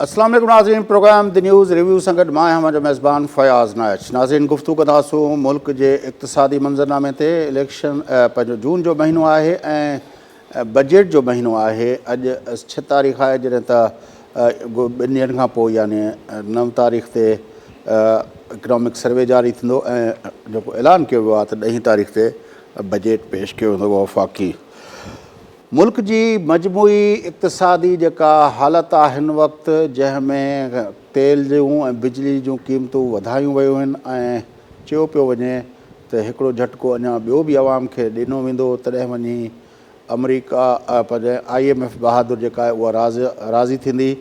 अस्सलाम वालेकुम नाज़रीन। प्रोग्राम द न्यूज़ रिव्यू सां गॾु मां आहियां मुंहिंजो मेज़बान फ़याज़ नाइच। नाज़रीन, गुफ़्तगू कंदासूं मुल्क जे इक़्तिसादी मंज़रनामे ते। इलेक्शन पंहिंजो जून जो महीनो आहे ऐं बजट जो महीनो आहे। अॼु 6 तारीख़ आहे, जॾहिं त 2 ॾींहंनि खां पोइ यानी 9 तारीख़ ते इकनॉमिक सर्वे जारी थींदो ऐं जेको ऐलान कयो वियो आहे त 10 तारीख़ ते बजट पेश कयो वेंदो वफ़ाक़ी। मुल्क जी मजमूई इक़्तिसादी जेका हालत आहे हिन वक़्तु, जंहिंमें तेल जूं ऐं बिजली जूं क़ीमतूं वधायूं वियूं आहिनि ऐं चयो पियो वञे त हिकिड़ो झटको अञा ॿियो बि आवाम खे ॾिनो वेंदो, तॾहिं वञी अमरीका पंहिंजे IMF बहादुर जेका आहे उहा राज़ी थींदी।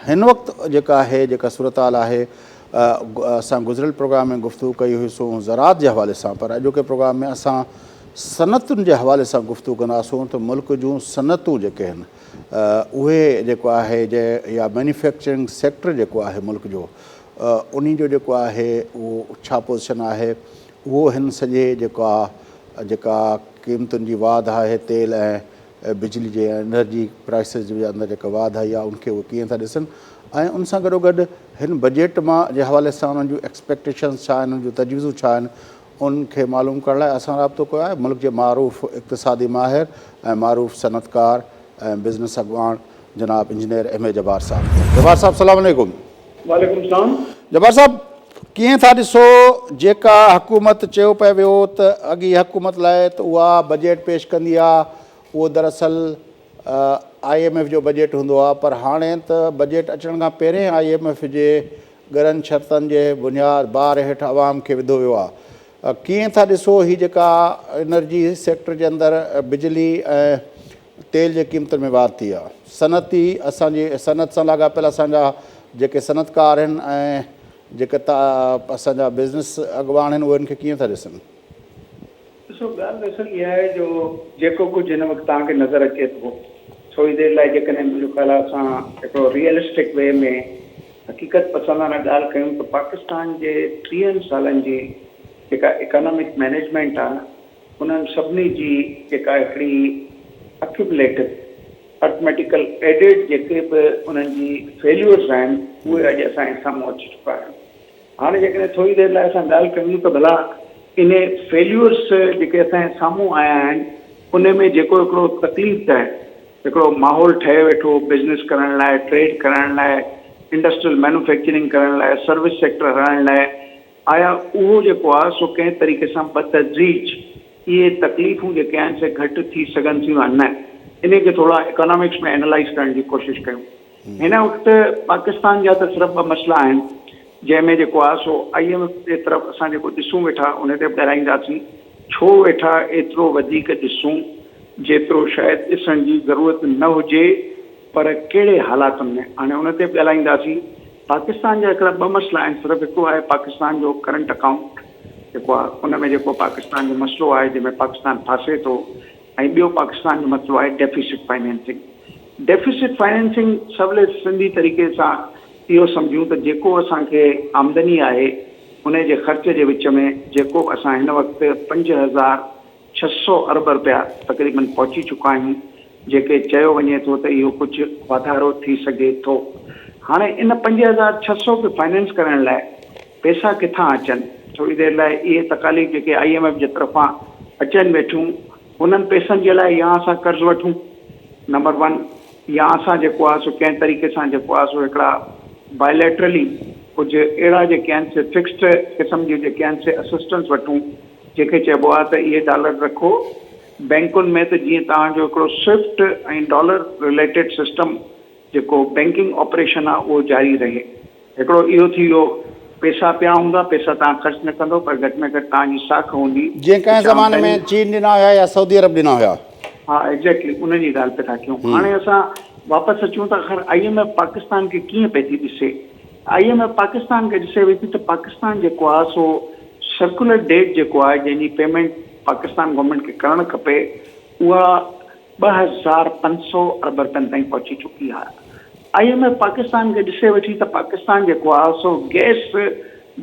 हिन वक़्तु जेका सूरत हाल आहे, असां गुज़िरियल प्रोग्राम में गुफ़्तगू कई हुईसूं ज़राअत जे हवाले सां, पर अॼोके प्रोग्राम में असां सनतुनि जे हवाले सां गुफ़्तगू कंदासूं त मुल्क जूं सनतूं जेके आहिनि उहे जेको आहे या मैन्युफैक्चरिंग सेक्टर जेको आहे मुल्क जो, उन जो जेको आहे उहो छा पोज़ीशन आहे, उहो हिन सॼे जेका क़ीमतुनि जी वाध आहे, तेल ऐं बिजली जे एनर्जी प्राइसिस जे अंदरि जेका वाध आई आहे उनखे उहे कीअं था ॾिसनि, ऐं उन सां गॾोगॾु हिन बजट मां जे हवाले सां उन्हनि जूं एक्सपेक्टेशन्स छा आहिनि, उन्हनि जूं तजवीज़ूं छा आहिनि, उनखे मालूम करण लाइ असां राब्तो कयो आहे मुल्क जे मारूफ़ इक़्तिसादी माहिर ऐं मारूफ़ सनतकार ऐं बिज़नेस अॻवान जनाब इंजीनियर MA जब्बार साहब। जब्बार साहब, सलाम वालेकुम। वालेकुम सलाम। जब्बार साहब, कीअं था ॾिसो जेका हुकूमत चयो पियो वियो त अॻी हुकूमत लाइ त उहा बजट पेश कंदी आहे, उहो दरअसल IMF जो बजट हूंदो आहे, पर हाणे त बजट अचण खां पहिरें IMF जे गरनि शर्तनि जे बुनियाद बार हेठि आवाम खे विधो वियो आहे। कीअं था ॾिसो हीअ जेका एनर्जी सेक्टर जे अंदरि बिजली ऐं तेल जे क़ीमतुनि में वाध थी आहे, असांजी सनत सां लाॻापियल असांजा जेके सनतकार आहिनि ऐं जेके असांजा बिज़नेस अॻवान आहिनि उहे खे कीअं था ॾिसनि? ॾिसो, ॻाल्हि दरअसल इहा आहे जो जेको कुझु हिन वक़्तु तव्हांखे नज़र अचे थो, थोरी देरि लाइ जेकॾहिं मुंहिंजो ख़्यालु आहे असां हिकिड़ो रियलिस्टिक वे में हक़ीक़त पसंदाना ॻाल्हि कयूं त पाकिस्तान जे 30 सालनि जी जेका इकोनॉमिक मैनेजमेंट आहे, उन्हनि सभिनी जी जेका हिकिड़ी एक्यूमुलेटिव अर्थमेटिकल एडिड जेके बि उन्हनि जी फेल्यूर्स आहिनि, उहे अॼु असांजे साम्हूं अची चुका आहिनि। हाणे जेकॾहिं थोरी देरि लाइ असां ॻाल्हि कयूं त भला इन फेल्यूर्स जेके असांजे साम्हूं आया आहिनि, उन में जेको हिकिड़ो तकलीफ़ आहे, हिकिड़ो माहौल ठहे वेठो बिज़नेस करण लाइ, ट्रेड करण लाइ, इंडस्ट्रियल मैन्युफैक्चरिंग करण लाइ, सर्विस सेक्टर हलाइण लाइ, आया उहो जेको आहे सो कंहिं तरीक़े सां बतदरीज इहे तकलीफ़ूं जेके आहिनि से घटि थी सघनि थियूं या न, इन खे थोरा इकोनॉमिक्स में एनालाइज़ करण जी कोशिशि कयूं। हिन वक़्तु पाकिस्तान जा त सिर्फ़ु 2 मसइला आहिनि जंहिंमें जेको आहे सो IMF जे तरफ़ असां जेको ॾिसूं वेठा उन ते बि ॻाल्हाईंदासीं, छो वेठा एतिरो वधीक ॾिसूं जेतिरो शायदि ॾिसण जी ज़रूरत न हुजे, पर कहिड़े हालातुनि में, हाणे उन ते बि ॻाल्हाईंदासीं। पाकिस्तान जा हिकिड़ा 2 मसइला आहिनि, सिर्फ़ु हिकिड़ो आहे पाकिस्तान जो करंट अकाउंट जेको आहे, उन में जेको पाकिस्तान जो मसइलो आहे जंहिंमें पाकिस्तान फासे थो, ऐं ॿियो पाकिस्तान जो मसइलो आहे डेफिसिट फाइनेंसिंग। डेफिसिट फाइनेंसिंग सवले सिंधी तरीक़े सां इहो सम्झूं त जेको असांखे आमदनी आहे उन जे ख़र्च जे विच में जेको असां हिन वक़्तु 5,600 अरब रुपया तक़रीबन पहुची चुका आहियूं, जेके चयो वञे थो त इहो कुझु वाधारो थी सघे थो। हाणे इन 5,600 खे फाइनेंस करण लाइ पैसा किथां अचनि? थोरी देरि लाइ इहे तकालीफ़ जेके IMF जे तरफ़ां अचनि वेठियूं, उन्हनि पैसनि जे लाइ या असां कर्ज़ु वठूं, नंबर 1, या असां जेको आहे सो कंहिं तरीक़े सां जेको आहे सो हिकिड़ा बायलैटरली कुझु अहिड़ा जेके आहिनि से फिक्स्ड क़िस्म जी जेके आहिनि से असिस्टेंस वठूं, जंहिंखे चइबो आहे त इहे डॉलर रखो बैंकुनि में, त जीअं तव्हांजो हिकिड़ो स्विफ्ट ऐं डॉलर रिलेटेड सिस्टम जेको बैंकिंग ऑपरेशन आहे उहो जारी रहे। हिकिड़ो इहो थी वियो, पैसा पिया हूंदा, पैसा तव्हां ख़र्चु न कंदो, पर घटि में घटि तव्हांजी साख हूंदी, जीअं कंहिं ज़माने में चीन ॾिना हुया या सऊदी अरब ॾिना हुया। हा, एग्जैक्टली उन जी ॻाल्हि पिया था कयूं। हाणे असां वापसि अचूं त आख़िर IMF पाकिस्तान खे कीअं पई थी ॾिसे? IMF पाकिस्तान खे ॾिसे वेठी त पाकिस्तान जेको आहे सो सर्कुलर डेट जेको आहे जंहिंजी पेमेंट पाकिस्तान गवर्नमेंट खे करणु खपे, उहा 2,500 अरब रुपयनि ताईं पहुची चुकी आहे। IMF पाकिस्तान खे ॾिसे वेठी त पाकिस्तान जेको आहे सो गैस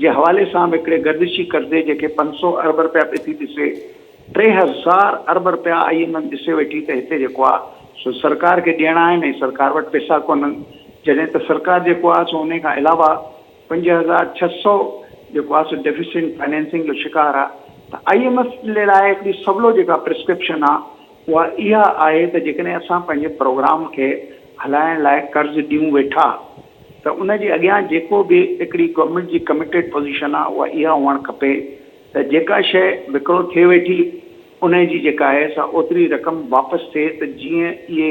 जे हवाले सां बि हिकिड़े गर्दिशी कर्ज़े जेके 500 अरब रुपया पई थी ॾिसे, 3,000 अरब रुपया IMF ॾिसे वेठी त हिते जेको आहे सो सरकार खे ॾियणा आहिनि ऐं सरकार वटि पैसा कोन्हनि। जॾहिं त सरकार जेको आहे सो उन खां अलावा 5,600 जेको आहे सो डेफिशिएंट फाइनेंसिंग जो शिकार आहे। त IMF जे लाइ हिकिड़ी सवलो जेका प्रिस्क्रिप्शन आहे उहा इहा आहे त जेकॾहिं असां पंहिंजे प्रोग्राम खे हलाइण लाइ कर्ज़ ॾियूं वेठा त उन जे अॻियां जेको बि हिकिड़ी गवर्नमेंट जी कमिटेड पोज़ीशन आहे उहा इहा हुअणु खपे त जेका शइ विकिरो थिए वेठी उन जी जेका आहे सा ओतिरी रक़म वापसि थिए त जीअं इहे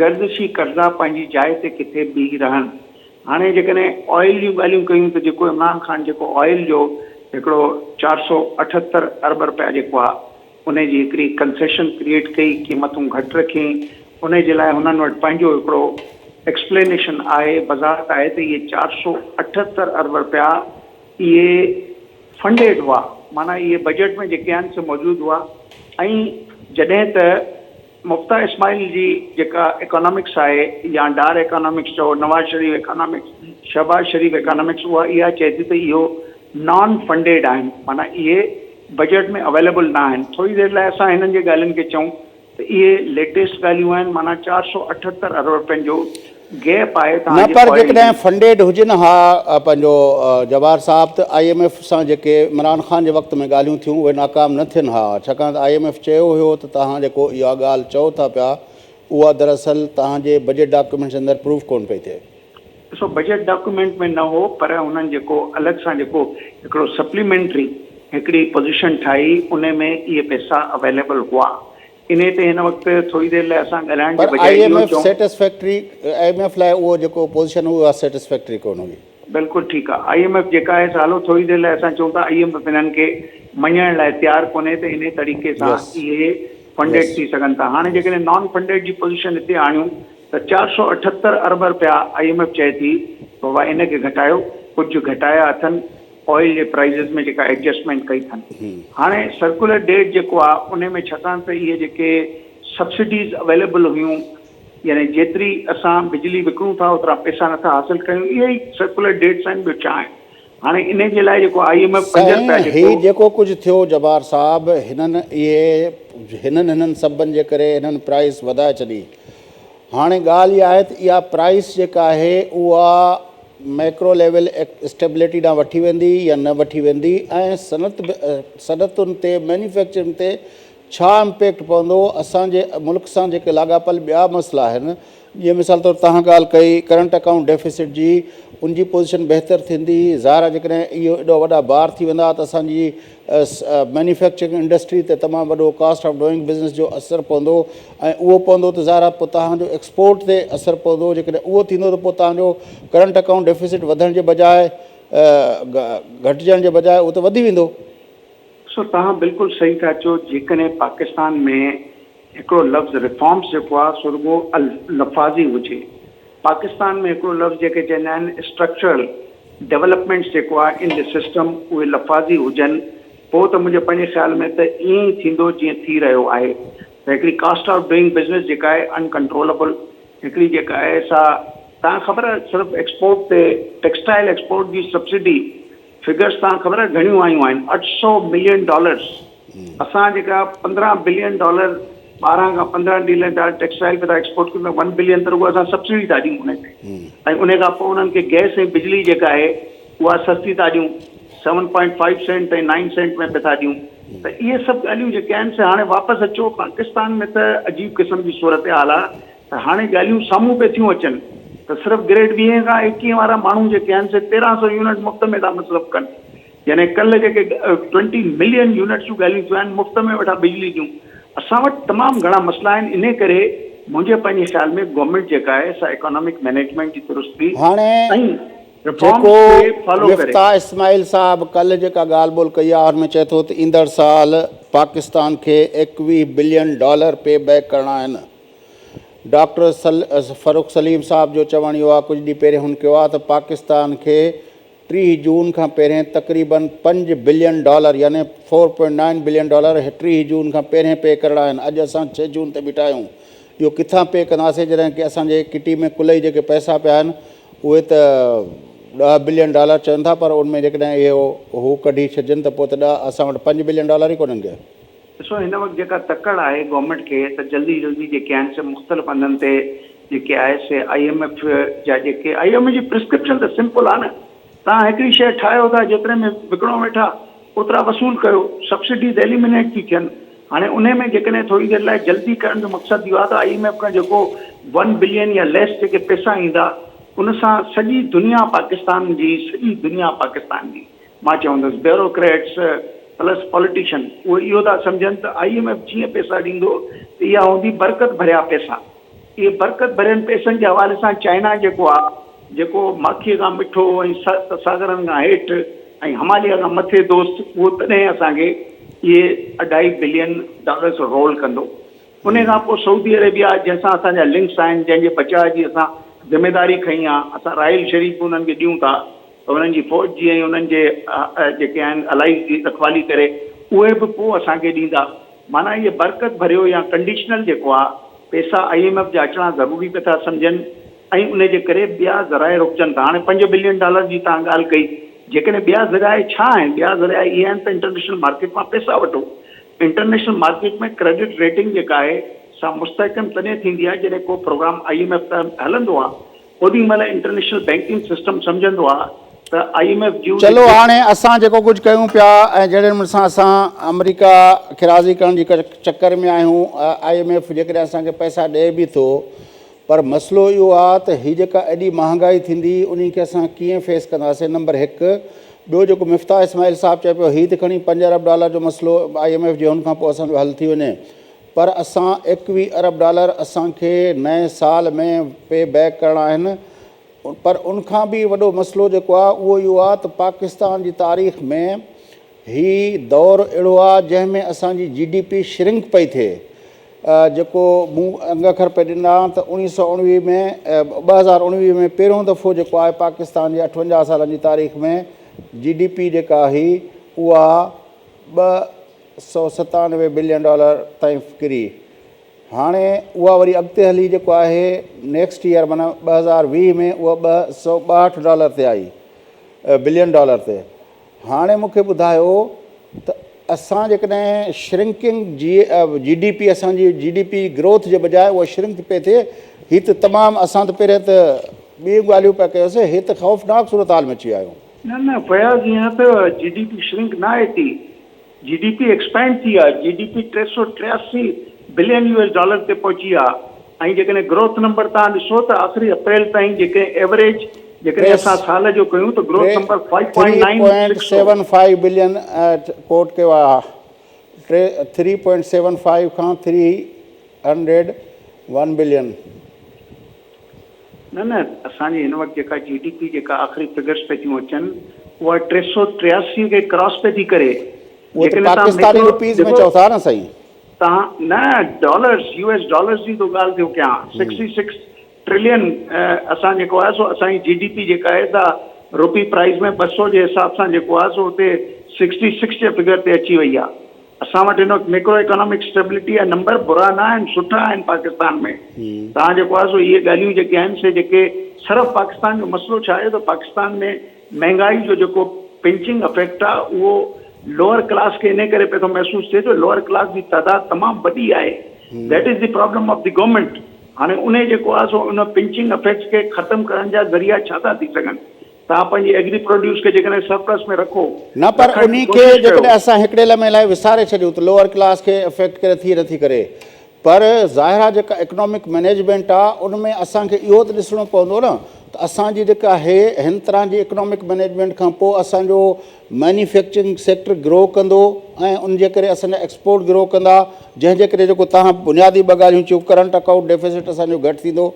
गर्दिशी कर्ज़ा पंहिंजी जाइ ते किथे बीह रहनि। हाणे जेकॾहिं ऑयल जूं ॻाल्हियूं कयूं त जेको इमरान ख़ान जेको ऑयल जो हिकिड़ो 478 अरब रुपया जेको आहे उन जी हिकिड़ी कंसेशन क्रिएट कई, क़ीमतूं घटि रखियईं। उन जे लाइ हुननि वटि पंहिंजो हिकिड़ो एक्सप्लेनेशन आहे, वज़ाहत आहे त इहे 478 अरब रुपया इहे फंडेड हुआ, माना इहे बजट में जेके आहिनि से मौजूदु हुआ। ऐं जॾहिं त मुफ्ता इस्माइल जी जेका इकोनॉमिक्स आहे या डार इकोनॉमिक्स चओ, नवाज़ शरीफ़ इकोनॉमिक्स, शहबाज शरीफ़ इकोनॉमिक्स, उहा इहा चए थी त इहो नॉन फंडेड आहिनि, माना इहे बजट में अवेलेबल न आहिनि। थोरी देरि लाइ असां हिननि जे ॻाल्हियुनि खे चऊं त इहे लेटेस्ट ॻाल्हियूं आहिनि, माना 478 अरब रुपयनि जो गैप आहे। न पर जेकॾहिं फंडेड हुजनि हा पंहिंजो जवाहर साहब त IMF सां जेके इमरान ख़ान जे वक़्त में ॻाल्हियूं थियूं उहे नाकाम न थियनि हा, छाकाणि त IMF चयो हुयो त तव्हां जेको इहा ॻाल्हि चओ था पिया उहा दरअसल तव्हांजे बजट डॉक्यूमेंट्स अंदरि प्रूफ कोन पई थिए। ॾिसो बजट डॉक्यूमेंट में न हो, पर हुननि जेको अलॻि सां जेको हिकिड़ो सप्लीमेंट्री हिकिड़ी पोज़ीशन ठाही उन में इहे पैसा अवेलेबल हुआ। इन ते हिन वक़्तु थोरी देरि लाइ असां ॻाल्हाइण जे बजाए IMF सेटिस्फैक्ट्री IMF लाइ उहो जेको पोज़ीशन हुई उहा सेटिस्फैक्ट्री कोन हुई। बिल्कुलु ठीकु आहे। IMF जेका आहे सालो थोरी देरि लाइ असां चऊं था IMF हिननि खे मञण लाइ तयारु कोन्हे त इन तरीक़े सां इहे फंडेड थी सघनि था। हाणे जेकॾहिं नॉन फंडेड जी पोज़ीशन हिते आणियूं त 478 अरब रुपया IMF चए थी बाबा इन खे घटायो, कुझु घटाया अथनि ऑयल जे प्राइज़िस में जेका एडजस्टमेंट कई अथनि। हाणे सर्कुलर डेट जेको आहे उन में छाकाणि त इहे जेके सब्सिडीज़ अवेलेबल हुयूं, यानी जेतिरी असां बिजली विकिणूं था ओतिरा पैसा नथा हासिलु कयूं, इहे ई सर्कुलर डेट्स आहिनि, ॿियो छा आहे। हाणे इन जे लाइ जेको IMF 5 रुपया जेको कुझु थियो जवाहर साहब हिननि सभिनि जे करे हिननि प्राइस वधाए छॾी। हाणे ॻाल्हि इहा आहे त इहा प्राइस जेका आहे उहा मैक्रो लेवल स्टेबिलिटी ॾांहुं वठी वेंदी या न वठी वेंदी, ऐं सनतुनि ते मैन्युफैक्चरिंग ते छा इम्पैक्ट पवंदो। असांजे मुल्क सां जेके लाॻापियल ॿिया मसइला आहिनि, जीअं मिसाल तौरु तव्हां ॻाल्हि कई करंट अकाउंट डेफिसिट जी, उनजी पोज़ीशन बहितर थींदी। ज़ाहिर आहे जेकॾहिं इहो एॾो वॾा बार थी वेंदा त असांजी मैन्युफैक्चरिंग इंडस्ट्री ते तमामु वॾो कॉस्ट ऑफ डूइंग बिज़नेस जो असरु पवंदो, ऐं उहो पवंदो त ज़ाहिर आहे पोइ तव्हांजो एक्सपोर्ट ते असरु पवंदो। जेकॾहिं उहो थींदो त पोइ तव्हांजो करंट अकाउंट डेफिसिट वधण जे बजाए घटिजण जे बजाए उहो त वधी वेंदो। सो तव्हां बिल्कुलु सही था चओ। जेकॾहिं पाकिस्तान में हिकिड़ो लफ़्ज़ रिफॉर्म्स जेको आहे सो रुॻो लफ़ाज़ी हुजे, पाकिस्तान में हिकिड़ो लफ़्ज़ जेके चवंदा आहिनि स्ट्रक्चरल डेवलपमेंट्स जेको आहे इन द सिस्टम, उहे लफ़ाज़ी हुजनि, पोइ त मुंहिंजे पंहिंजे ख़्याल में त ईअं ई थींदो जीअं थी रहियो आहे। त हिकिड़ी कॉस्ट ऑफ डूइंग बिज़नेस जेका आहे अनकंट्रोलेबल, हिकिड़ी जेका आहे सा तव्हां ख़बर आहे सिर्फ़ु एक्सपोर्ट ते टेक्सटाइल एक्सपोर्ट जी सब्सिडी फिगर्स तव्हां ख़बर आहे घणियूं आयूं आहिनि, $800 मिलियन। असां जेका $15 बिलियन 12 खां 15 बिलियन टेक्सटाइल पे था एक्सपोर्ट कयूं, 1 बिलियन त रुॻो असां सब्सिडी था ॾियूं उन ते। ऐं उन खां पोइ उन्हनि खे गैस ऐं बिजली जेका आहे उहा सस्ती था ॾियूं, 7.5 सेंट ऐं 9 सेंट में पिया था ॾियूं। त इहे सभु ॻाल्हियूं जेके आहिनि से हाणे वापसि अचो पाकिस्तान में त अजीब क़िस्म जी सूरत हाल आहे। त हाणे ॻाल्हियूं साम्हूं पिया थियूं अचनि त सिर्फ़ु ग्रेड 20 खां 21 वारा माण्हू जेके आहिनि से 1300 यूनिट मुफ़्त में था मतिलबु कनि। यानी कल्ह जेके 20 मिलियन यूनिट्स जूं ॻाल्हियूं थियूं आहिनि मुफ़्त में वेठा बिजली ॾियूं। असां वटि तमामु घणा मसइला आहिनि। इन करे मुंहिंजे पंहिंजे ख़्याल में गवर्नमेंट जेका आहे सा इकोनॉमिक मैनेजमेंट जी दुरुस्ती जेको मुफ्ता इस्माइल साहब कल्ह जेका ॻाल्हि ॿोल कई आहे हुन में चए थो त ईंदड़ साल पाकिस्तान खे $21 बिलियन पे बैक करणा आहिनि। डॉक्टर फ़ारूक सलीम साहब जो चवणु इहो आहे, कुझु ॾींहं पहिरियों हुन कयो आहे त पाकिस्तान खे 3 जून खां पहिरियों तक़रीबन $5 बिलियन यानी $4.9 बिलियन 3 जून खां पहिरियों पे करणा आहिनि। अॼु असां 6 जून ते बीठा आहियूं, इहो किथां पे कंदासीं जॾहिं की असांजे किटी में कुल ई जेके पैसा पिया आहिनि उहे त $10 बिलियन चवनि था, पर उनमें जेकॾहिं इहो हू कढी छॾजनि त पोइ त असां वटि $5 बिलियन ई कोन्हनि के। ॾिसो हिन वक़्तु जेका तकड़ आहे गवर्नमेंट खे त जल्दी जल्दी जेके आहिनि से मुख़्तलिफ़ हंधनि ते जेके आहे से IMF जा जेके IMF जी प्रिस्क्रिप्शन त सिंपल आहे न, तव्हां हिकिड़ी शइ ठाहियो था जेतिरे में विकिणो वेठा ओतिरा वसूल कयो, सब्सिडीज़ एलिमिनेट थी थियनि। हाणे उन में जेकॾहिं थोरी देरि लाइ जल्दी करण जो मक़सदु इहो आहे त IMF खां जेको 1 बिलियन या लेस जेके पैसा ईंदा उन सां सॼी दुनिया पाकिस्तान जी, सॼी दुनिया पाकिस्तान जी, मां चवंदुसि ब्यूरोक्रेट्स प्लस पॉलिटिशियन उहे इहो था सम्झनि त IMF जीअं पैसा ॾींदो त इहा हूंदी बरकत भरिया पैसा। इहे बरकत भरियनि पैसनि जे हवाले सां चाइना जेको आहे, जेको माखीअ खां मिठो ऐं सागरनि खां हेठि ऐं हिमालय खां मथे दोस्त, उहो तॾहिं असांखे इहे $2.5 बिलियन रोल कंदो। उन खां पोइ सऊदी अरेबिया जंहिंसां असांजा लिंक्स आहिनि, जंहिंजे बचाव जी असां ज़िमेदारी खई आहे, असां राहिल शरीफ़ उन्हनि खे ॾियूं था, उन्हनि जी फ़ौज जी ऐं उन्हनि जे जेके आहिनि अलाई जी रखवाली करे, उहे बि पोइ असांखे ॾींदा। माना इहे बरकत भरियो या कंडीशनल जेको आहे पैसा IMF जा अचणा ज़रूरी पिया था सम्झनि ऐं उन जे करे ॿिया ज़राए रोकजनि था। हाणे $5 बिलियन जी तव्हां ॻाल्हि कई, जेकॾहिं ॿिया ज़राए छा आहिनि? ॿिया ज़राए इहे आहिनि त इंटरनेशनल मार्केट मां पैसा वठो। इंटरनेशनल मार्केट में क्रेडिट रेटिंग जेका आहे सा मुस्तहकम तॾहिं थींदी आहे जॾहिं को प्रोग्राम IMF त हलंदो आहे, ओॾी महिल इंटरनेशनल बैंकिंग सिस्टम सम्झंदो आहे त IMF जूं चलो हाणे असां जेको कुझु कयूं पिया ऐं जहिड़े नमूने सां असां अमेरिका खे राज़ी करण जी चकर में आहियूं, IMF जेकॾहिं असांखे पैसा ॾिए बि थो, पर मसइलो इहो आहे त हीअ जेका एॾी महांगाई थींदी उन खे असां कीअं फेस कंदासीं, नंबर 1। ॿियो जेको मिफ्ता इस्माइल साहिबु चए पियो हीअ त खणी $5 अरब जो मसइलो IMF जे हुन खां पोइ असांजो हल थी वञे, पर असां $21 अरब असांखे नए साल में पे बैक करणा आहिनि। पर उनखां बि वॾो मसइलो जेको आहे उहो इहो आहे त पाकिस्तान जी तारीख़ में हीउ दौरु अहिड़ो आहे जंहिंमें असांजी GDP श्रिंक पई थिए। जेको मूं अंग अखर पे ॾिना त 1919 में 2019 में पहिरियों दफ़ो जेको आहे पाकिस्तान जे 58 सालनि जी तारीख़ में GDP जेका हुई उहा $297 बिलियन ताईं किरी। हाणे उहा वरी अॻिते हली जेको आहे नेक्स्ट ईयर माना 2020 में उहा $262 ते आई, बिलियन ते। हाणे मूंखे ॿुधायो त असां जेकॾहिं श्रिंकिंग GDP असांजी GDP ग्रोथ जे बजाए उहा श्रिंक पई थिए, हीअ त तमामु असां त पहिरियों त ॿियूं ॻाल्हियूं पिया कयोसीं, हीअ त ख़ौफ़नाक सूरत हाल में अची विया आहियूं। न फयाज़, ईअं त GDP श्रिंक न आहे थी, GDP एक्सपेंड थी आहे। GDP $383 बिलियन ते पहुची आहे। ऐं जेकॾहिं ग्रोथ नंबर तव्हां ॾिसो त आख़िरी अप्रैल ताईं जेके एवरेज जेकॾहिं असां साल जो कयूं त ग्रोथ नंबर 5.75 बिलियन कोट कयो आहे, 3.75 खां 301 बिलियन। न असांजी हिन वक़्तु जेका GDP जेका आख़िरी फिगर्स पे थियूं अचनि उहा 383 खे क्रॉस पे थी करे। पाकिस्तानी रुपीज़ में चओ था न साईं तव्हां? न US डॉलर्स जी थो ॻाल्हि थियो कयां। 66 ट्रिलियन असां जेको आहे सो असांजी GDP जेका आहे सा रुपी प्राइस में 200 जे हिसाब सां जेको आहे सो हुते 66 जे फिगर ते अची वई आहे। असां वटि हिन वक़्तु मैक्रो इकोनॉमिक स्टेबिलिटी जा नंबर बुरा न आहिनि, सुठा आहिनि पाकिस्तान में। तव्हां जेको आहे सो इहे ॻाल्हियूं जेके आहिनि से जेके सिर्फ़ु पाकिस्तान जो मसइलो छा आहे त पाकिस्तान में महांगाई जो जेको पिंचिंग इफेक्ट आहे उहो लोअर क्लास खे इन करे पियो थो महसूसु थिए जो लोअर क्लास जी तइदाद तमामु वॾी आहे। That is the problem of the government. हाणे उन जेको आहे सो उन पिंचिंग इफेक्ट्स खे ख़तमु करण जा ज़रिया छा था थी सघनि? तव्हां पंहिंजी एग्री प्रोड्यूस खे जेकॾहिं सरप्लस में रखो न, पर उन खे जेकॾहिं असां हिकिड़े लम्हे लाइ विसारे छॾियूं त लोअर क्लास खे इफेक्ट करे थी नथी करे। पर ज़ाहिर आहे जेका इकनॉमिक मैनेजमेंट आहे उन में असांखे इहो त ॾिसणो पवंदो न त असांजी जेका आहे हिन तरह जी इकनॉमिक मैनेजमेंट खां पोइ असांजो मैन्युफैक्चरिंग सेक्टर ग्रो कंदो ऐं उन जे करे असांजा एक्सपोर्ट ग्रो कंदा, जंहिंजे करे जेको तव्हां बुनियादी ॿ ॻाल्हियूं चयो करंट अकाउंट डेफिसिट असांजो घटि थींदो,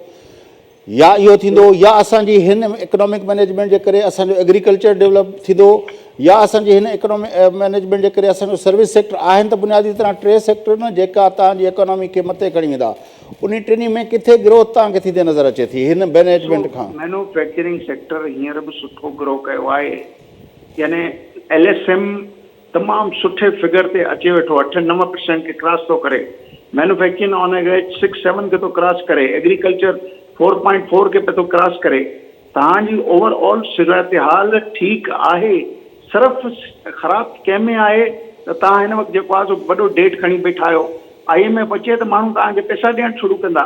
या इहो थींदो, या असांजी हिन इकनॉमिक मैनेजमेंट जे करे असांजो एग्रीकल्चर डेवलप थींदो, या असांजी हिन इकनॉमिक मैनेजमेंट जे करे असांजो सर्विस सेक्टर आहिनि त बुनियादी तरह 3 सेक्टर न जेका तव्हांजी इकोनॉमी खे मथे खणी वेंदा। उन टिनी में किथे ग्रोथ तव्हांखे थींदे नज़र अचे थी हिन मैनेजमेंट खां? मैन्युफैक्चरिंग सेक्टर हींअर बि सुठो ग्रो कयो आहे, यानी LSM तमामु सुठे फिगर ते अचे वेठो, 8-9% खे क्रॉस थो करे। मैन्युफैक्चरिंग ऑन एवरेज 6-7 खे थो क्रॉस करे। एग्रीकल्चर 4.4 खे पियो थो क्रॉस करे। तव्हांजी ओवरऑल सूरत हाल ठीकु आहे, सिर्फ़ु ख़राबु कंहिंमें आहे त तव्हां हिन वक़्तु जेको आहे सो वॾो डेट खणी बीठा आहियो। IMF अचे त माण्हू तव्हांखे पैसा ॾियणु शुरू कंदा।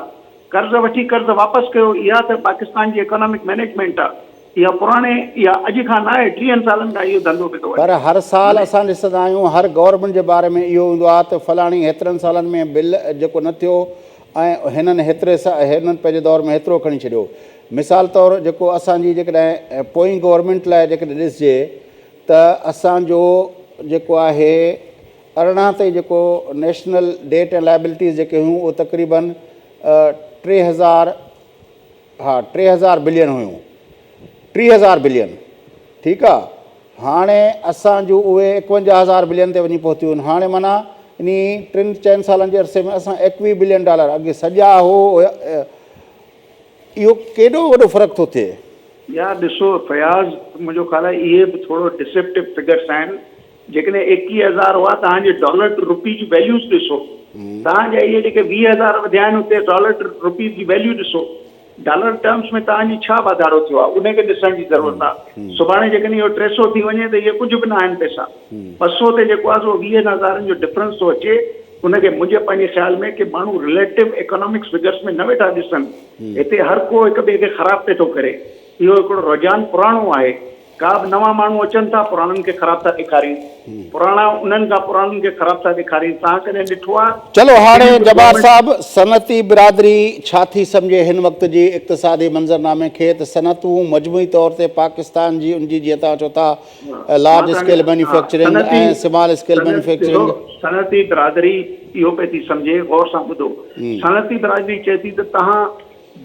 कर्ज़ वठी कर्ज़ वापसि कयो, इहा त पाकिस्तान जी इकोनॉमिक मैनेजमेंट आहे। इहा पुराणे इहा अॼु खां न आहे, 30 सालनि खां इहो धंधो पियो थो हले। पर हर साल असां ॾिसंदा आहियूं, हर गवर्नमेंट जे बारे में इहो हूंदो आहे त फलाणी हेतिरनि सालनि में बिल जेको न थियो ऐं हिननि हिननि पंहिंजे दौर में हेतिरो खणी छॾियो। मिसाल तौरु जेको असांजी जेकॾहिं पोइ गवर्नमेंट लाइ जेकॾहिं ॾिसजे त असांजो जेको आहे 18 ताईं जेको नेशनल डेट ऐं लाइबिलिटीज़ जेके हुयूं उहे तक़रीबन 3000 बिलियन हुयूं, 30,000 बिलियन, ठीकु आहे। हाणे असां जूं उहे 51,000 बिलियन ते वञी पहुतियूं आहिनि। हाणे माना इन 3-4 सालनि जे अरसे में असां $21 बिलियन, अॻे सॼा हो, इहो केॾो वॾो फ़र्क़ु थो थिए। या ॾिसो फयाज़, मुंहिंजो ख़्यालु आहे इहे बि थोरो डिसेप्टिव फिगर्स आहिनि। जेकॾहिं 21,000 हुआ, तव्हांजे डॉलर टू रुपी जी वैल्यूज़ ॾिसो, तव्हांजा इहे जेके 20,000 वधिया आहिनि उते डॉलर टू रुपी जी वैल्यू ॾिसो, डॉलर टर्म्स में तव्हांजी छा वाधारो थियो आहे उनखे ॾिसण जी ज़रूरत आहे। सुभाणे जेकॾहिं इहो 300 थी वञे त इहे कुझु बि न आहिनि पैसा। 200 ते जेको आहे सो 20,000 जो डिफरेंस थो अचे। उनखे मुंहिंजे पंहिंजे ख़्याल में कि माण्हू रिलेटिव इकोनॉमिक्स फिगर्स में न वेठा ॾिसनि। हिते हर को हिक ॿिए खे ख़राबु पियो थो करे। इहो हिकिड़ो रुझान पुराणो आहे। का बि नवां माण्हू अचनि था, पुराणनि खे ख़राबु था ॾेखारीनि, पुराणा उन्हनि खां पुराणनि खे ख़राबु था ॾेखारीनि। तव्हां कॾहिं ॾिठो आहे? चलो हाणे जब्बार साहब, सनअती बिरादरी छा थी सम्झे हिन वक़्त जी इक़्तिसादी मंज़रनामे खे? त सनअतूं मजमूई तौर ते पाकिस्तान जी उनजी जीअं तव्हां चओ था लार्ज स्केल मैन्युफैक्चरिंग ऐं स्मॉल स्केल मैन्युफैक्चरिंग। सनअती बिरादरी इहो पई थी सम्झे, गौर सां ॿुधो। सनअती बिरादरी चए थी त तव्हां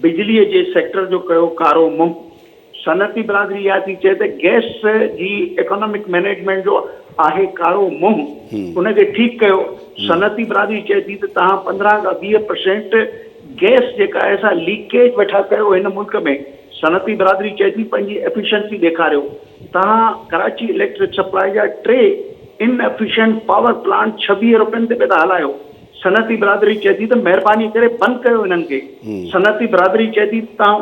बिजलीअ जे सेक्टर जो कयो कारो मुंहुं। सनअती बिरादरी इहा थी चए त गैस जी इकोनॉमिक मैनेजमेंट जो आहे कारो मुंहुं, उनखे ठीकु कयो। सनअती बिरादरी चए थी त तव्हां 15 खां 20% गैस जेका आहे सा लीकेज वेठा कयो हिन मुल्क में। सनअती बिरादरी चए थी पंहिंजी एफिशिएंसी ॾेखारियो। तव्हां कराची इलेक्ट्रिक सप्लाई जा 3 इनएफिशिएंट पावर प्लांट 26 रुपयनि ते पिया था हलायो। सनअती बिरादरी चए थी त महिरबानी करे बंदि कयो हिननि खे। सनअती बिरादरी चए थी तव्हां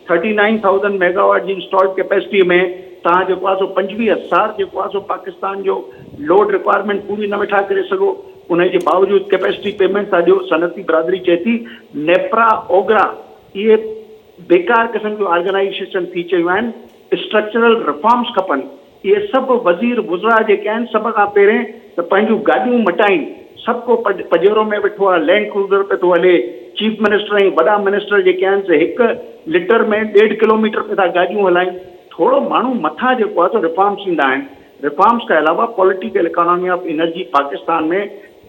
39,000 मेगावाट जी इंस्टॉल्ड कैपेसिटी में तव्हां जेको आहे सो 25,000 जेको आहे सो पाकिस्तान जो लोड रिक्वायरमेंट पूरी न वेठा करे सघो। उनजे बावजूदि कैपेसिटी पेमेंट था ॾियो। सनअती बिरादरी चए थी नेप्रा ओगरा इहे बेकार क़िस्म जूं ऑर्गेनाइजेशन थी चयूं आहिनि। स्ट्रक्चरल रिफॉर्म्स खपनि। इहे सभु वज़ीर वुज़रा जेके आहिनि सभ खां पहिरें त पंहिंजूं गाॾियूं मटाइनि। सभु को पजेरो में वेठो आहे, लैंड क्रूज़र पे थो हले। चीफ मिनिस्टर ऐं वॾा मिनिस्टर जेके आहिनि से 1 लीटर में 1.5 किलोमीटर पे था गाॾियूं हलाइनि। थोरो माण्हू मथां जेको आहे त रिफॉर्म्स ईंदा आहिनि। रिफॉर्म्स खां अलावा political economy of energy Pakistan में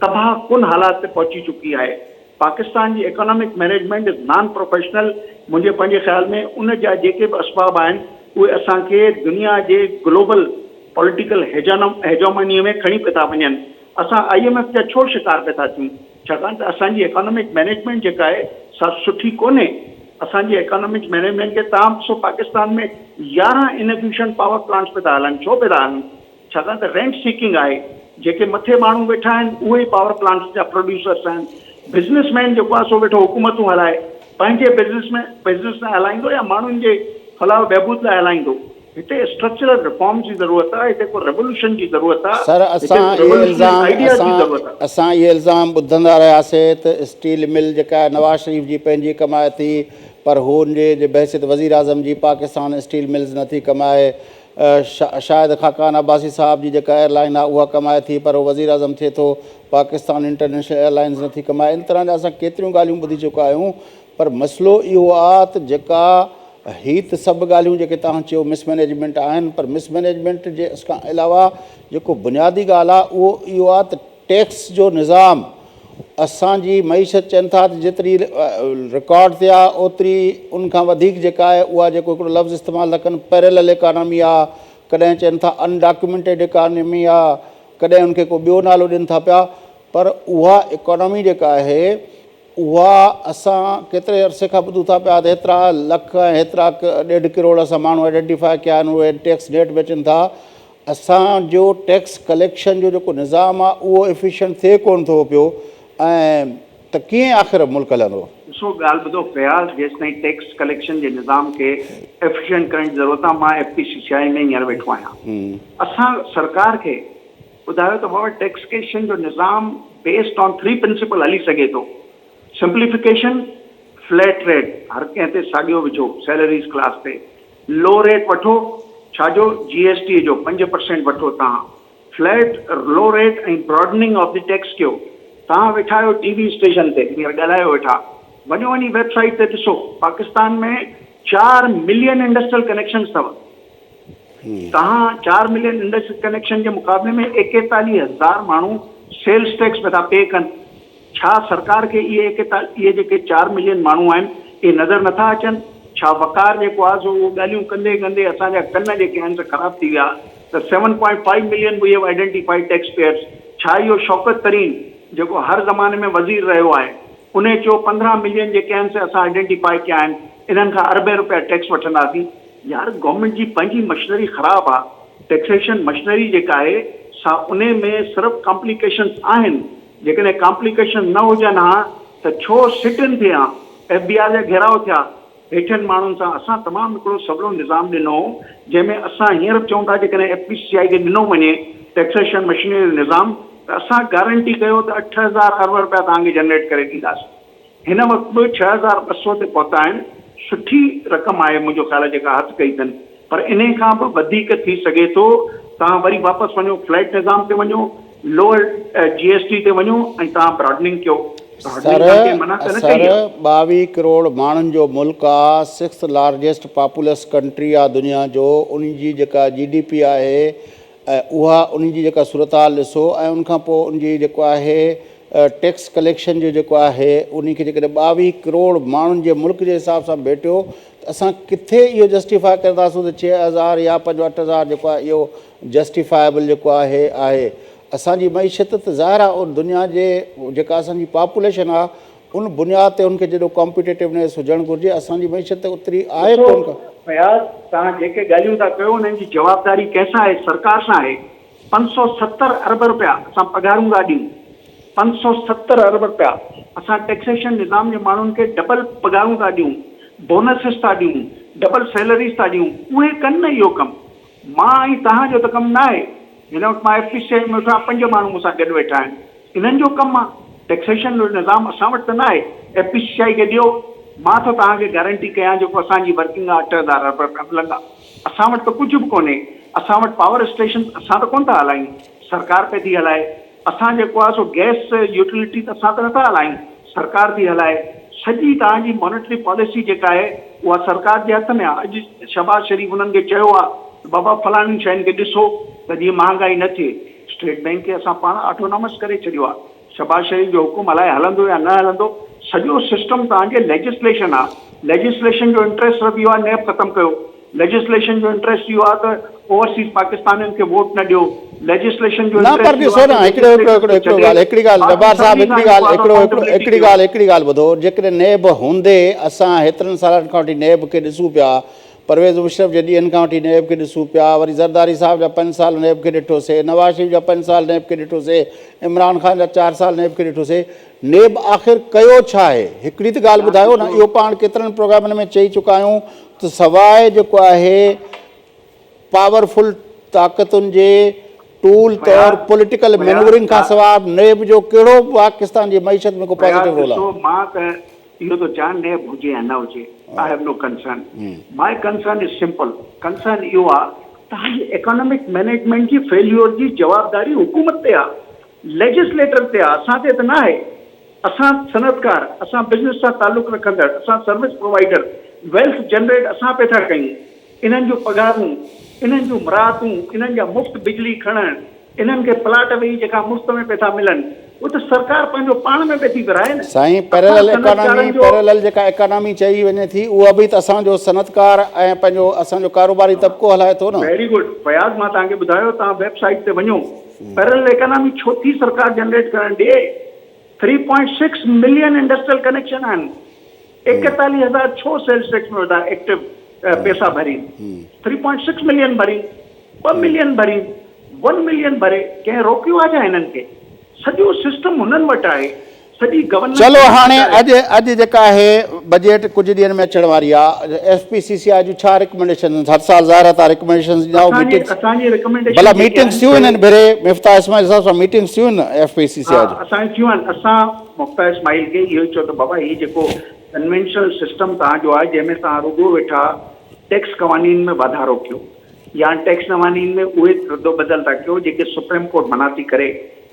तबाह कुन हालात ते पहुची चुकी आहे। पाकिस्तान जी economic management is non professional. मुंहिंजे पंहिंजे ख़्याल में उन जा जेके बि असबाब आहिनि उहे असांखे दुनिया जे ग्लोबल पॉलिटिकल हेजोमनीअ में खणी पिया था वञनि। असां IMF जा छो शिकार पिया था थियूं? छाकाणि त असांजी इकोनॉमिक मैनेजमेंट जेका आहे सा सुठी कोन्हे। असांजी इकोनॉमिक मैनेजमेंट खे तव्हां ॾिसो, पाकिस्तान में 11 इनएफिशिएंट पावर प्लांट्स पिया था हलनि। छो पिया था हलनि? छाकाणि त रेंट सीकिंग आहे। जेके मथे माण्हू वेठा आहिनि उहे ई पावर प्लांट्स जा प्रोड्यूसर्स आहिनि। बिज़नेसमैन जेको आहे सो वेठो हुकूमतूं हलाए, पंहिंजे बिज़नेस लाइ हलाईंदो या माण्हुनि जे फलाह बहबूद लाइ हलाईंदो। हिते स्ट्रक्चरल रिफॉर्म्स जी ज़रूरत आहे। हिते को रेवोल्यूशन जी ज़रूरत आहे। सर, असां इहे इल्ज़ाम ॿुधंदा रहियासीं त स्टील मिल जेका आहे नवाज़ शरीफ़ जी पंहिंजी कमाए थी, पर हुनजे बहसियत वज़ीर आज़म जी पाकिस्तान स्टील मिल्स नथी कमाए। शायदि ख़ाकान अब्बासी साहब जी जेका एयरलाइन आहे उहा कमाए थी, पर उहो वज़ीर आज़म थिए थो। पाकिस्तान इंटरनेशनल एयरलाइंस नथी कमाए। इन तरह जा असां केतिरियूं ॻाल्हियूं ॿुधी चुका आहियूं। पर मसइलो इहो आहे त जेका ही त सभु ॻाल्हियूं जेके तव्हां चयो मिसमैनेजमेंट आहिनि, पर मिसमैनेजमेंट जे खां अलावा जेको बुनियादी ॻाल्हि आहे उहो इहो आहे त टैक्स जो निज़ाम असांजी मईशत चवनि था त जेतिरी रिकॉर्ड थिए आहे ओतिरी उन खां वधीक जेका आहे उहा जेको हिकिड़ो लफ़्ज़ इस्तेमालु था कनि पैरेलल इकानमी आहे, कॾहिं चवनि था अनडॉक्यूमेंटेड इकानमी आहे, कॾहिं उनखे को ॿियो नालो ॾियनि था पिया। पर उहा इकोनॉमी जेका आहे उहा असां केतिरे अरसे खां ॿुधूं था पिया त हेतिरा लख ऐं हेतिरा 1.5 करोड़ असां माण्हू आइडेंटिफाई कया आहिनि, उहे टैक्स नेट में अचनि था। असांजो टैक्स कलेक्शन जो जेको निज़ाम आहे उहो एफिशिएंट थिए कोन थो पियो। ऐं त कीअं आख़िर मुल्क हलंदो? ॾिसो ॻाल्हि ॿुधो फयाज़, जेसिताईं टैक्स कलेक्शन जे निज़ाम खे एफिशिएंट करण जी ज़रूरत आहे। मां FPCCI में हींअर वेठो आहियां। असां सरकार खे ॿुधायो त बाबा टैक्सेशन जो निज़ाम बेस्ड ऑन 3 प्रिंसिपल हली सघे थो। सिंप्लीफिकेशन, फ्लैट रेट हर कंहिं ते साॻियो विझो सैलरीज़ क्लास ते, लो रेट वठो, छाजो GST जो 5% वठो तव्हां, फ्लैट लो रेट ऐं ब्रॉडनिंग ऑफ द टैक्स कयो। तव्हां वेठा आहियो TV स्टेशन ते हींअर ॻाल्हायो वेठा, वञो वञी वेबसाइट ते ॾिसो, पाकिस्तान में 4 मिलियन इंडस्ट्रियल कनेक्शन्स अथव। तव्हां 4 मिलियन इंडस्ट्रियल कनेक्शन जे मुक़ाबले में 41,000 माण्हू सेल्स टैक्स पिया था पे कनि। छा सरकार खे इहे जेके 4 मिलियन माण्हू आहिनि इहे नज़र नथा अचनि? छा वकार जेको आहे सो उहो ॻाल्हियूं कंदे कंदे असांजा कन जेके आहिनि से ख़राब थी विया? त 7.5 million we have identified tax payers. छा इहो शौकत तरीन जेको हर ज़माने में वज़ीर रहियो आहे उन चयो 15 मिलियन जेके आहिनि से असां आइडेंटिफाई कया आहिनि, इन्हनि खां अरबे रुपया टैक्स वठंदासीं? यार गवर्नमेंट जी पंहिंजी मशीनरी ख़राबु आहे। टैक्सेशन मशीनरी जेका आहे सा उन में सिर्फ़ु कॉम्प्लिकेशन्स आहिनि। जेकॾहिं कॉम्प्लिकेशन न हुजनि हा त छो सिटिन थिया, FBI जा घेराव थिया हेठियनि माण्हुनि सां? असां तमामु हिकिड़ो सवलो निज़ाम ॾिनो जंहिंमें असां हींअर चऊं था जेकॾहिं FPCI खे ॾिनो वञे टैक्सेशन मशीनरी निज़ाम त असां गारंटी कयो त 8,000 अरब रुपया तव्हांखे जनरेट करे ॾींदासीं। हिन वक़्तु बि 6,200 ते पहुता आहिनि। सुठी रक़म आहे मुंहिंजो ख़्याल जेका हथु कई अथनि, पर इन खां बि वधीक थी सघे थो। तव्हां वरी वापसि वञो फ्लैट निज़ाम ते वञो, लोअर GST ते वञो ऐं तव्हां ब्रॉडनिंग कयो। सर 22 करोड़ माण्हुनि जो मुल्क आहे, 6th लार्जेस्ट पॉपुलस कंट्री आहे दुनिया जो। उन जी जेका GDP आहे ऐं उहा उन जी जेका सूरत हाल ॾिसो, ऐं उनखां पोइ उन जी जेको आहे टैक्स कलेक्शन जो जेको आहे उन खे जेकॾहिं 22 करोड़ माण्हुनि जे मुल्क जे हिसाब सां भेटियो त असां किथे इहो जस्टिफाई कंदासीं त 6,000 या 8,000 जेको आहे इहो जस्टिफाइबल जेको आहे असांजी मईशत त ज़ाहिर आहे उन दुनिया जे जेका असांजी पॉपुलेशन आहे उन बुनियाद ते उनखे जेॾो कॉम्पिटेटिवनेस हुजणु घुरिजे। असांजी मईशत ओतिरी आहे कोन का। फयाज़, तव्हां जेके ॻाल्हियूं था कयो उन्हनि जी जवाबदारी कंहिंसां आहे? सरकार सां आहे। 570 अरब रुपया असां पघारूं था ॾियूं, 570 अरब रुपया असां टैक्सेशन निज़ाम जे माण्हुनि खे डबल पघारूं था ॾियूं, बोनसिस था ॾियूं, डबल सैलरीज़ था ॾियूं। उहे कनि न इहो कमु। मां ऐं तव्हांजो त कमु न आहे। हिन वक़्तु मां FPCI में वेठा 5 माण्हू मूंसां गॾु वेठा आहिनि, इन्हनि जो कमु आहे। टैक्सेशन जो निज़ाम असां वटि त न आहे। FPCI खे ॾियो, मां त तव्हांखे गारंटी कयां जेको असांजी वर्किंग आहे 8,000 अरब रुपया मिलंदा। असां वटि त कुझु बि कोन्हे। असां वटि पावर स्टेशन असां त कोन था हलायूं, सरकार पे थी हलाए। असां जेको आहे सो गैस यूटिलिटी त असां त नथा हलायूं, सरकार थी हलाए। सॼी तव्हांजी मॉनिटरी पॉलिसी जेका आहे उहा सरकार जे हथ में आहे। अॼु शहबाज शरीफ़ उन्हनि खे चयो आहे बाबा फलाणी शयुनि खे ॾिसो त जीअं महांगाई न थिए। स्टेट बैंक खे असां पाण ऑटोनॉमस करे छॾियो आहे। शहबाज शरीफ़ जो हुकुम हलाए हलंदो या न हलंदो, सॼो सिस्टम तव्हांजे लेजिस्लेशन आहे। लेजिस्लेशन जो इंट्रस्ट सिर्फ़ु इहो आहे नैब ख़तमु कयो। लेजिस्लेशन जो इंट्रस्ट इहो आहे त ओवरसीज़ पाकिस्तानियुनि खे वोट न ॾियो। लेजिस्लेशन जो न पर ॾिसो न हिकिड़ी ॻाल्हि जब्बार साहिब, हिकिड़ी ॻाल्हि ॿुधो। जेकॾहिं नेब हूंदे, असां हेतिरनि सालनि खां वठी नेब खे ॾिसूं पिया, परवेज़ मुशर्रफ जे ॾींहंनि खां वठी नेब खे ॾिसूं पिया, वरी ज़रदारी साहिब जा 5 साल नेब खे ॾिठोसीं, नवाज़ शरीफ़ जा 5 साल नेब खे ॾिठोसीं, इमरान ख़ान जा 4 साल नेब खे ॾिठोसीं। नेब आख़िर कयो छा आहे? हिकिड़ी त ॻाल्हि ॿुधायो न। इहो पाण केतिरनि प्रोग्रामनि में चई चुका आहियूं त सवाइ जेको आहे पावरफुल ताक़तुनि जे टूल तौर पॉलिटिकल मैनूवरिंग खां सवाइ नेब जो कहिड़ो पाकिस्तान जी मईशत में को पॉजिटिव रोल आहे? मां त इहो थो चाहियां नेब हुजे या न हुजे, I have no concern. My concern is simple. Concern इहो आहे तव्हांजी इकोनॉमिक मैनेजमेंट जी फेल्यूर जी जवाबदारी हुकूमत ते आहे, लेजिस्लेटर ते आहे, असां ते त न आहे। असां सनतकार, असां बिज़नेस सां तालुक़ रखंदड़, असां सर्विस प्रोवाइडर, वेल्थ जनरेट असां पे था कयूं। इन्हनि जो पघारूं, इन्हनि जूं मुरादूं, इन्हनि जा मुफ़्त बिजली खणणु, इन्हनि खे प्लाट वेही जेका मुफ़्त में पे था मिलनि, उहो त सरकार पंहिंजो पाण में पे थी कराए न। साईं पैरेलल जेका इकोनॉमी चई वञे थी उहा बि त असांजो सनतकार ऐं पंहिंजो असांजो कारोबारी तबिको हलाए थो न। वेरी गुड फयाज़, मां तव्हांखे ॿुधायो, तव्हां वेबसाइट ते वञो। पैरेलल इकोनॉमी छो थी सरकार जनरेट करणु ॾिए? 3.6 मिलियन इंडस्ट्रियल कनेक्शन आहिनि। 41,000 छो सेल्स टैक्स में वधा एक्टिव पैसा भरी? 3.6 मिलियन भरी, 2 मिलियन भरी, 1 मिलियन भरे, कंहिं रोकियो आहे छा हिननि खे? सॼो सिस्टम हुननि वटि आहे। सॼी गवर्नेंस चलो हाणे अॼु जेका आहे बजट कुझु ॾींहंनि में अचण वारी आहे FPCCI जूं छा रिकमेंडेशन हर साल ज़ाहिर आहे रिकमेंडेशन असांजी रिकमेंडेशन भला मीटिंग्स थियूं आहिनि भेरे मिफ्ता इस्माइल हिसाब सां मीटिंग्स थियूं आहिनि FPCCI जूं असांजी थियूं आहिनि असां मुफ्ता इस्माइल खे इहो ई चयो त बाबा हीउ जेको कन्वेंशनल सिस्टम तव्हांजो आहे जंहिंमें तव्हां रुॻो वेठा टैक्स क़वानीन में वाधारो कयो या टैक्स क़वानीन में उहे रद्दो बदल था कयो जेके सुप्रीम कोर्ट मना थी करे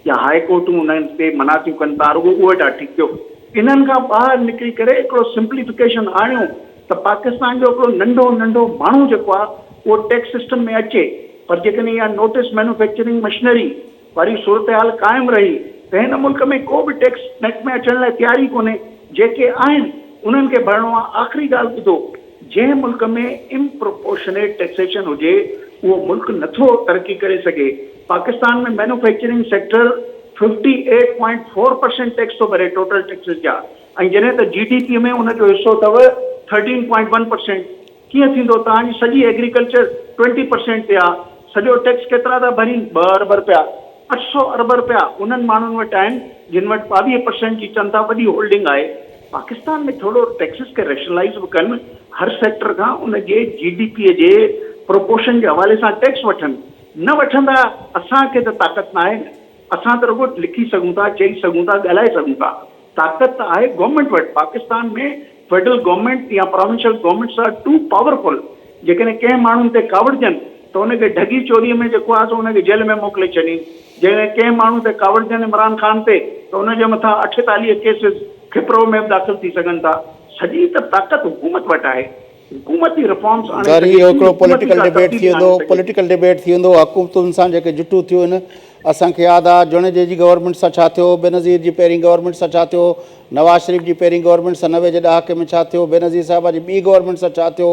या हाई कोर्टूं उन्हनि ते मना थियूं कनि तव्हां रुॻो उहे था ठीकु कयो इन्हनि खां ॿाहिरि निकिरी करे हिकिड़ो सिंप्लीफिकेशन आणियो त पाकिस्तान जो हिकिड़ो नंढो नंढो माण्हू जेको आहे उहो टैक्स सिस्टम में अचे पर जेकॾहिं इहा नोटिस मैन्युफैक्चरिंग मशीनरी वारी सूरत हाल क़ाइमु रही त हिन मुल्क में को बि टैक्स नेट में अचण लाइ तयारी कोन्हे जेके आहिनि उन्हनि खे भरिणो आहे आख़िरी ॻाल्हि ॿुधो जंहिं मुल्क में इम्प्रोपोर्शनेट टैक्सेशन हुजे उहो मुल्क नथो तरक़ी करे सघे पाकिस्तान में मैन्युफैक्चरिंग सेक्टर 58.4% टैक्स थो भरे टोटल टैक्सेस जा ऐं जॾहिं त GDP में उनजो हिसो अथव 13.1%। कीअं थींदो तव्हांजी सॼी एग्रीकल्चर 20% ते आहे सॼो टैक्स केतिरा था भरीनि 2 अरब रुपया 800 अरब रुपया उन्हनि माण्हुनि वटि आहिनि जिन वटि 22% जी चंदा वॾी होल्डिंग आहे पाकिस्तान में थोरो टैक्सिस खे रेशनलाइज़ बि कनि हर सेक्टर खां उनजे GDP जे प्रोपोर्शन जे हवाले सां टैक्स वठनि न वठंदा असांखे त ताक़त न आहे असां त रुॻो लिखी सघूं था चई सघूं था ॻाल्हाए सघूं था ताक़त त आहे गवर्नमेंट वटि पाकिस्तान में फेडरल गवर्नमेंट या provincial governments are too powerful जेकॾहिं कंहिं माण्हुनि ते कावड़जनि त हुनखे ढगी चोरीअ में जेको आहे सो हुनखे जेल में मोकिले छॾीनि जंहिं कंहिं माण्हू ते कावड़जनि इमरान ख़ान ते त हुनजे मथां 48 केसिस खिपरो में बि दाख़िल थी सघनि था सॼी त ताक़त हुकूमत वटि आहे हुकूमती रिफॉर्म्स पॉलिटिकल डिबेट थी वेंदो हुकूमतुनि सां जेके जुटूं थियूं आहिनि असांखे यादि आहे जुनेजे जी गवर्नमेंट सां छा थियो बेनज़ीर जी पहिरीं गवर्नमेंट सां छा थियो नवाज़ शरीफ़ जी पहिरीं गवर्नमेंट सां 90 जे ॾहाके में छा थियो बेनज़ीर साहिबा जी ॿी गवर्नमेंट सां छा थियो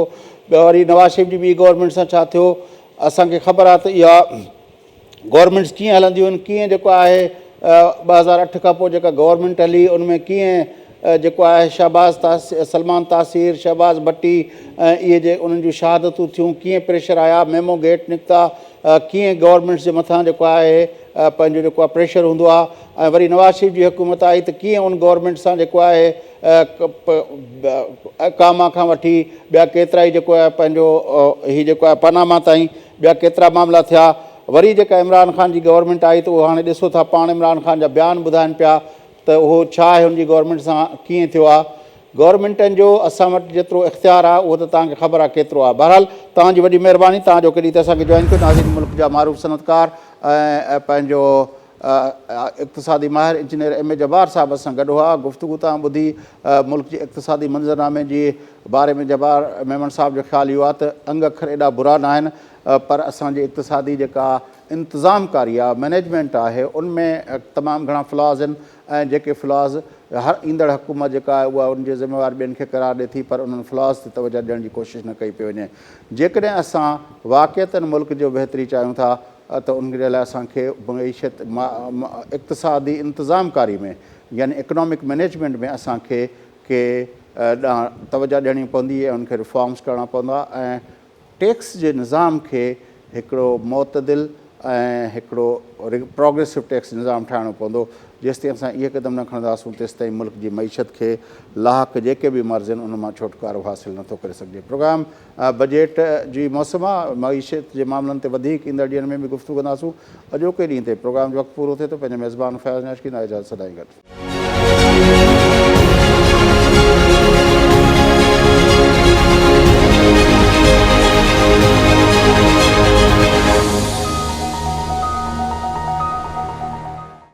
वरी नवाज़ शरीफ़ जी ॿी गवर्नमेंट सां छा थियो असांखे ख़बर आहे त इहा गवर्नमेंट्स कीअं हलंदियूं आहिनि कीअं जेको आहे 2008 खां पोइ जेका गवर्नमेंट हली उनमें कीअं जेको आहे सलमान तासीर शहबाज़ भट्टी इहे जे उन्हनि जूं शहादतूं थियूं कीअं प्रेशर आया मेमो गेट निकिता कीअं गवर्नमेंट्स जे मथां जेको आहे पंहिंजो जेको आहे प्रेशर हूंदो आहे ऐं वरी नवाज़ शरीफ़ जी हुकूमत आई त कीअं उन गवर्नमेंट सां जेको आहे कामा खां वठी ॿिया केतिरा ई जेको आहे पंहिंजो हीउ जेको आहे पनामा ताईं ॿिया केतिरा मामला थिया वरी जेका इमरान ख़ान जी गवर्नमेंट आई त उहो हाणे ॾिसो था पाण इमरान ख़ान जा बयान ॿुधाइनि पिया त उहो छा आहे हुनजी गवर्नमेंट सां कीअं थियो आहे गवर्नमेंटनि जो असां वटि जेतिरो इख़्तियार आहे उहो त तव्हांखे ख़बर आहे केतिरो आहे बहरहाल तव्हांजी वॾी महिरबानी तव्हांजो केॾी त असांखे जॉइन कयो नाज़रीन मुल्क जा मारूफ़ सनतकार ऐं पंहिंजो इक़्तिसादी माहिर इंजीनियर MA जब्बार साहिब असां गॾु हुआ गुफ़्तगू तव्हां ॿुधी मुल्क जी इक़्तिसादी मंज़रनामे जे बारे में जब्बार मेमन साहिब जो ख़्यालु इहो आहे त अंग अखर एॾा बुरा न आहिनि पर असांजी इक़्तिसादी जेका इंतज़ामकारी आहे मैनेजमेंट आहे उनमें तमामु घणा फ्लॉज़ आहिनि ऐं जेके फ्लॉज़ हर ईंदड़ हुकूमत जेका आहे उहा उनजे ज़िम्मेवार ॿियनि खे करार ॾिए थी पर उन्हनि फ्लॉज़ ते तवजो ॾियण जी कोशिशि न कई पई वञे जेकॾहिं असां वाक़िअतनि मुल्क जो बहितरी चाहियूं था त उनजे लाइ असांखे मईशत इक़्तिसादी इंतज़ामकारी में यानी इकनॉमिक मैनेजमेंट में असांखे के तवजो ॾियणी पवंदी ऐं उनखे रिफॉर्म्स करणा पवंदा ऐं टैक्स जे निज़ाम खे हिकिड़ो मुतदिल ऐं हिकिड़ो प्रोग्रेसिव टैक्स निज़ाम ठाहिणो पवंदो जेसिताईं असां इहे क़दम न खणंदासीं तेसिताईं मुल्क जी मईशत खे लाहक जेके बि मर्ज़ आहिनि उन मां छुटकारो हासिलु नथो करे सघिजे प्रोग्राम बजट जी मौसम आहे मईशत जे मामलनि ते वधीक ईंदड़ ॾींहंनि में बि गुफ़्तगू कंदासीं अॼोके ॾींहं ते प्रोग्राम जो वक़्तु पूरो थिए थो पंहिंजे मेज़बान फयाज़ नाश की इजाज़त सदाईं गॾु